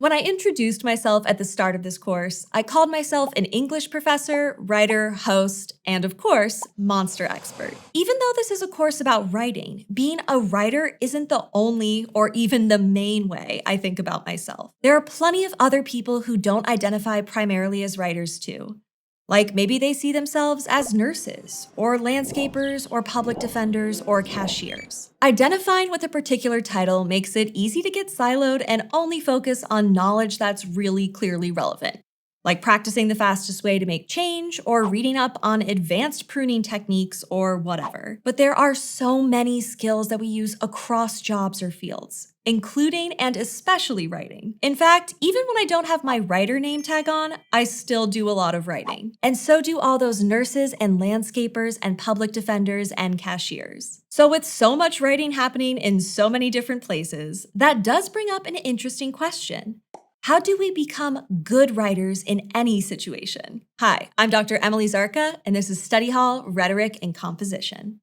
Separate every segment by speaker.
Speaker 1: When I introduced myself at the start of this course, I called myself an English professor, writer, host, and of course, monster expert. Even though this is a course about writing, being a writer isn't the only or even the main way I think about myself. There are plenty of other people who don't identify primarily as writers too. Like maybe they see themselves as nurses, or landscapers, or public defenders, or cashiers. Identifying with a particular title makes it easy to get siloed and only focus on knowledge that's really clearly relevant, like practicing the fastest way to make change, or reading up on advanced pruning techniques, or whatever. But there are so many skills that we use across jobs or fields, including and especially writing. In fact, even when I don't have my writer name tag on, I still do a lot of writing. And so do all those nurses and landscapers and public defenders and cashiers. So with so much writing happening in so many different places, that does bring up an interesting question. How do we become good writers in any situation? Hi, I'm Dr. Emily Zarka, and this is Study Hall, Rhetoric, and Composition.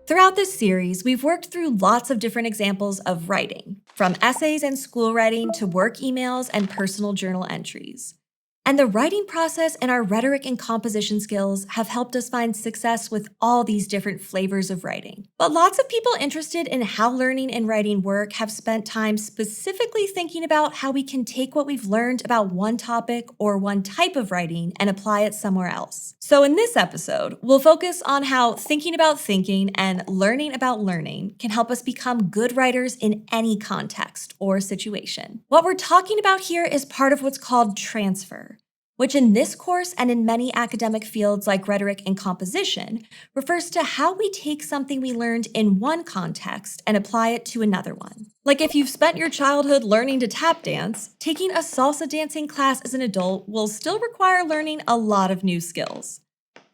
Speaker 1: Throughout this series, we've worked through lots of different examples of writing, from essays and school writing to work emails and personal journal entries. And the writing process and our rhetoric and composition skills have helped us find success with all these different flavors of writing. But lots of people interested in how learning and writing work have spent time specifically thinking about how we can take what we've learned about one topic or one type of writing and apply it somewhere else. So in this episode, we'll focus on how thinking about thinking and learning about learning can help us become good writers in any context or situation. What we're talking about here is part of what's called transfer, which in this course and in many academic fields like rhetoric and composition refers to how we take something we learned in one context and apply it to another one. Like if you've spent your childhood learning to tap dance, taking a salsa dancing class as an adult will still require learning a lot of new skills.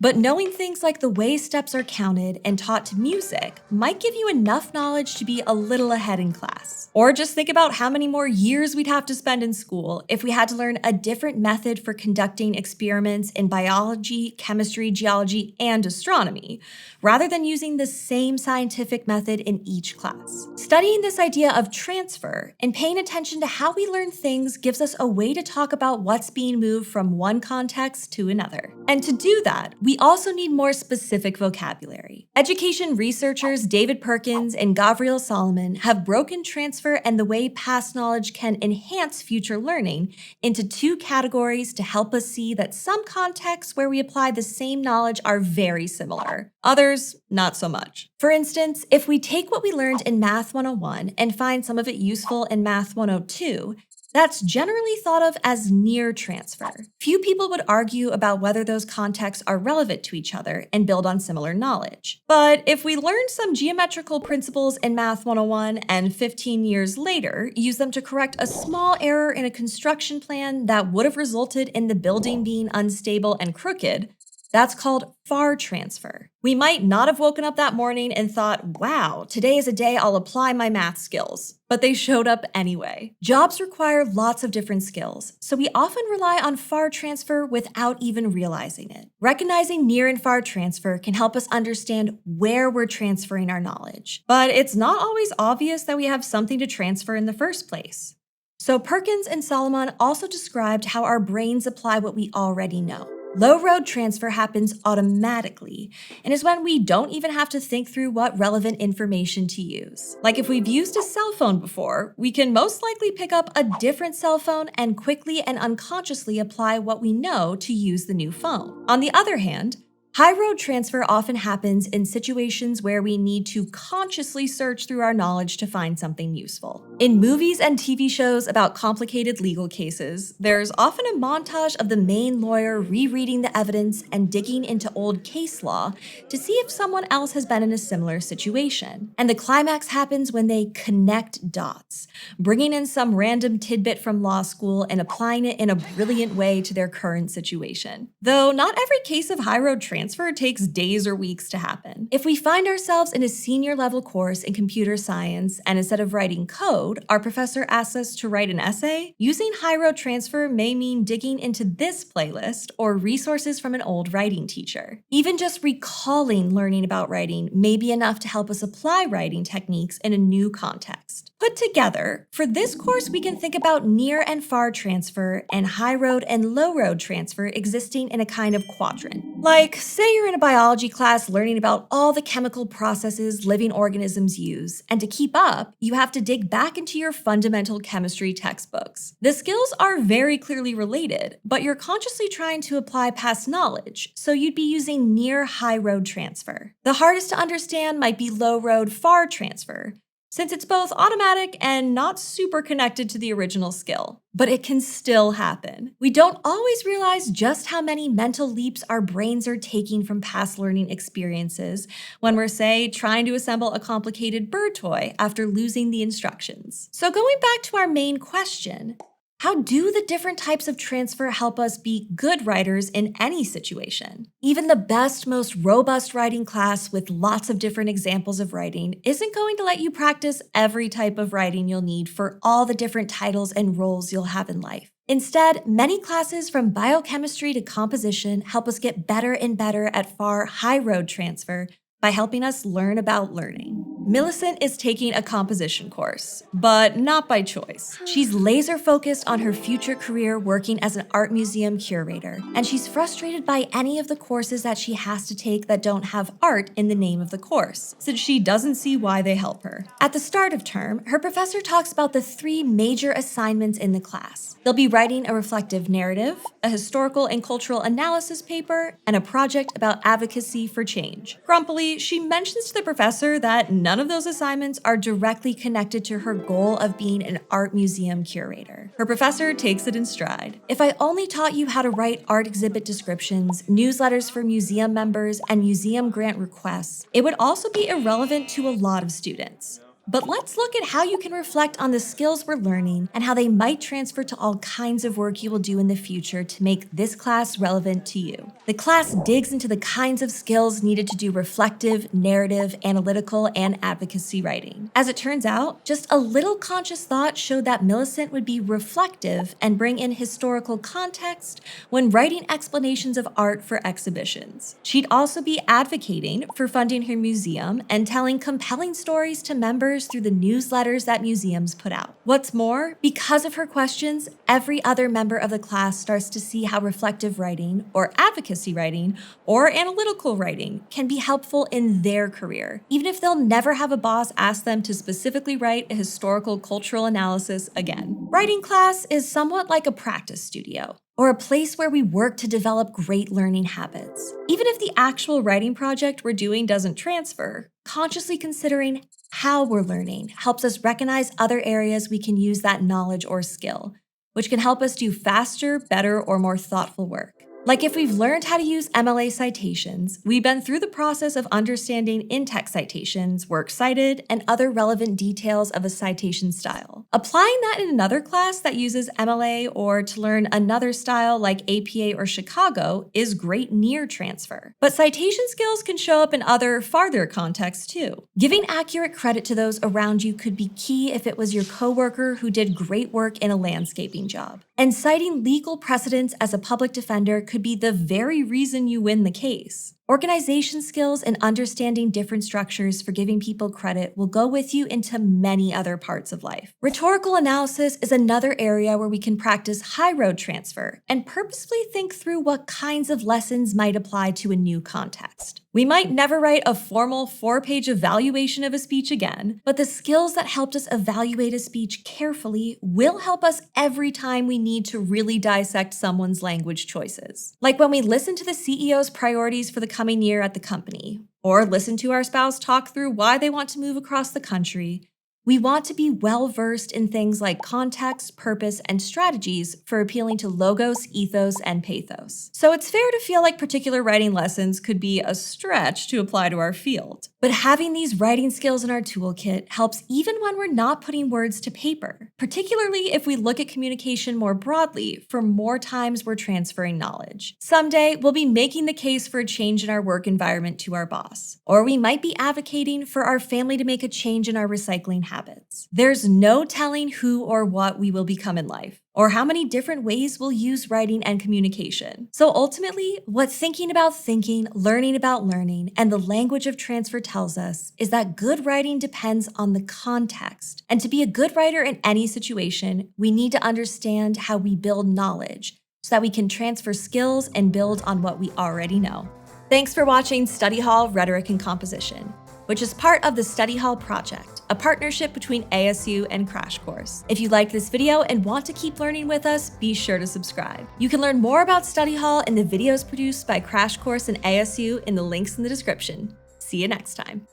Speaker 1: But knowing things like the way steps are counted and taught to music might give you enough knowledge to be a little ahead in class. Or just think about how many more years we'd have to spend in school if we had to learn a different method for conducting experiments in biology, chemistry, geology, and astronomy, rather than using the same scientific method in each class. Studying this idea of transfer and paying attention to how we learn things gives us a way to talk about what's being moved from one context to another. And to do that, we also need more specific vocabulary. Education researchers David Perkins and Gavriel Solomon have broken transfer and the way past knowledge can enhance future learning into two categories to help us see that some contexts where we apply the same knowledge are very similar. Others, not so much. For instance, if we take what we learned in Math 101 and find some of it useful in Math 102, that's generally thought of as near transfer. Few people would argue about whether those contexts are relevant to each other and build on similar knowledge. But if we learn some geometrical principles in Math 101 and 15 years later use them to correct a small error in a construction plan that would have resulted in the building being unstable and crooked, that's called far transfer. We might not have woken up that morning and thought, wow, today is a day I'll apply my math skills. But they showed up anyway. Jobs require lots of different skills, so we often rely on far transfer without even realizing it. Recognizing near and far transfer can help us understand where we're transferring our knowledge. But it's not always obvious that we have something to transfer in the first place. So Perkins and Solomon also described how our brains apply what we already know. Low-road transfer happens automatically and is when we don't even have to think through what relevant information to use. Like if we've used a cell phone before, we can most likely pick up a different cell phone and quickly and unconsciously apply what we know to use the new phone. On the other hand, high-road transfer often happens in situations where we need to consciously search through our knowledge to find something useful. In movies and TV shows about complicated legal cases, there's often a montage of the main lawyer rereading the evidence and digging into old case law to see if someone else has been in a similar situation. And the climax happens when they connect dots, bringing in some random tidbit from law school and applying it in a brilliant way to their current situation. Though not every case of high-road transfer takes days or weeks to happen. If we find ourselves in a senior level course in computer science and instead of writing code, road, our professor asks us to write an essay, using high road transfer may mean digging into this playlist or resources from an old writing teacher. Even just recalling learning about writing may be enough to help us apply writing techniques in a new context. Put together, for this course, we can think about near and far transfer and high road and low road transfer existing in a kind of quadrant. Like, say you're in a biology class learning about all the chemical processes living organisms use, and to keep up, you have to dig back into your fundamental chemistry textbooks. The skills are very clearly related, but you're consciously trying to apply past knowledge, so you'd be using near high road transfer. The hardest to understand might be low road far transfer, since it's both automatic and not super connected to the original skill. But it can still happen. We don't always realize just how many mental leaps our brains are taking from past learning experiences when we're, say, trying to assemble a complicated bird toy after losing the instructions. So going back to our main question, how do the different types of transfer help us be good writers in any situation? Even the best, most robust writing class with lots of different examples of writing isn't going to let you practice every type of writing you'll need for all the different titles and roles you'll have in life. Instead, many classes from biochemistry to composition help us get better and better at far high road transfer by helping us learn about learning. Millicent is taking a composition course, but not by choice. She's laser focused on her future career working as an art museum curator, and she's frustrated by any of the courses that she has to take that don't have art in the name of the course, since she doesn't see why they help her. At the start of term, her professor talks about the 3 major assignments in the class. They'll be writing a reflective narrative, a historical and cultural analysis paper, and a project about advocacy for change. Grumpily, she mentions to the professor that none of those assignments are directly connected to her goal of being an art museum curator. Her professor takes it in stride. If I only taught you how to write art exhibit descriptions, newsletters for museum members, and museum grant requests, it would also be irrelevant to a lot of students. But let's look at how you can reflect on the skills we're learning and how they might transfer to all kinds of work you will do in the future to make this class relevant to you. The class digs into the kinds of skills needed to do reflective, narrative, analytical, and advocacy writing. As it turns out, just a little conscious thought showed that Millicent would be reflective and bring in historical context when writing explanations of art for exhibitions. She'd also be advocating for funding her museum and telling compelling stories to members through the newsletters that museums put out. What's more, because of her questions, every other member of the class starts to see how reflective writing, or advocacy writing, or analytical writing can be helpful in their career, even if they'll never have a boss ask them to specifically write a historical cultural analysis again. Writing class is somewhat like a practice studio, or a place where we work to develop great learning habits. Even if the actual writing project we're doing doesn't transfer, consciously considering how we're learning helps us recognize other areas we can use that knowledge or skill, which can help us do faster, better, or more thoughtful work. Like if we've learned how to use MLA citations, we've been through the process of understanding in-text citations, works cited, and other relevant details of a citation style. Applying that in another class that uses MLA or to learn another style like APA or Chicago is great near transfer. But citation skills can show up in other, farther contexts too. Giving accurate credit to those around you could be key if it was your coworker who did great work in a landscaping job. And citing legal precedents as a public defender could be the very reason you win the case. Organization skills and understanding different structures for giving people credit will go with you into many other parts of life. Rhetorical analysis is another area where we can practice high road transfer and purposefully think through what kinds of lessons might apply to a new context. We might never write a formal 4-page evaluation of a speech again, but the skills that helped us evaluate a speech carefully will help us every time we need to really dissect someone's language choices. Like when we listen to the CEO's priorities for the coming year at the company, or listen to our spouse talk through why they want to move across the country, we want to be well-versed in things like context, purpose, and strategies for appealing to logos, ethos, and pathos. So it's fair to feel like particular writing lessons could be a stretch to apply to our field. But having these writing skills in our toolkit helps even when we're not putting words to paper, particularly if we look at communication more broadly for more times we're transferring knowledge. Someday, we'll be making the case for a change in our work environment to our boss, or we might be advocating for our family to make a change in our recycling habits. There's no telling who or what we will become in life, or how many different ways we'll use writing and communication. So ultimately, what thinking about thinking, learning about learning, and the language of transfer tells us is that good writing depends on the context. And to be a good writer in any situation, we need to understand how we build knowledge so that we can transfer skills and build on what we already know. Thanks for watching Study Hall Rhetoric and Composition, which is part of the Study Hall Project, a partnership between ASU and Crash Course. If you liked this video and want to keep learning with us, be sure to subscribe. You can learn more about Study Hall in the videos produced by Crash Course and ASU in the links in the description. See you next time.